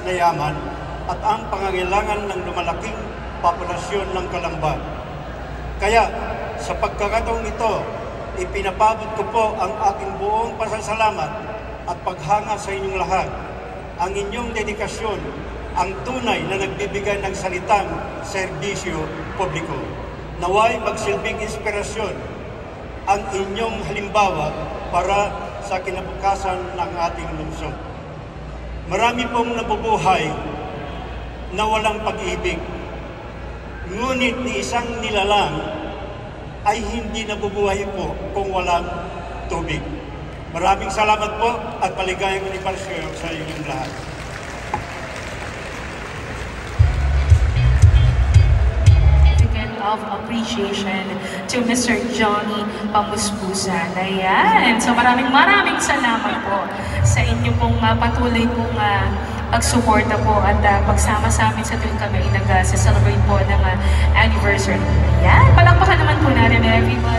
na yaman at ang pangangailangan ng lumalaking populasyon ng Calamba. Kaya sa pagkakataong ito, ipinapabot ko po ang aking buong pasasalamat at paghanga sa inyong lahat. Ang inyong dedikasyon ang tunay na nagbibigay ng salitang serbisyo publiko. Naway magsilbing inspirasyon ang inyong halimbawa para sa kinabukasan ng ating lungsod. Marami pong nabubuhay na walang pag-ibig, ngunit ni isang nilalang ay hindi nabubuhay po kung walang tubig. Maraming salamat po at maligayang anibersaryo sa inyong lahat. Of appreciation to Mr. Johnny Pamuspusan. Ayan. So maraming salamat po sa inyo pong patuloy pong pagsuporta po at pagsama sa amin sa tuwing kami nag-celebrate po ng anniversary. Ayan. Palakpakan naman po natin everyone.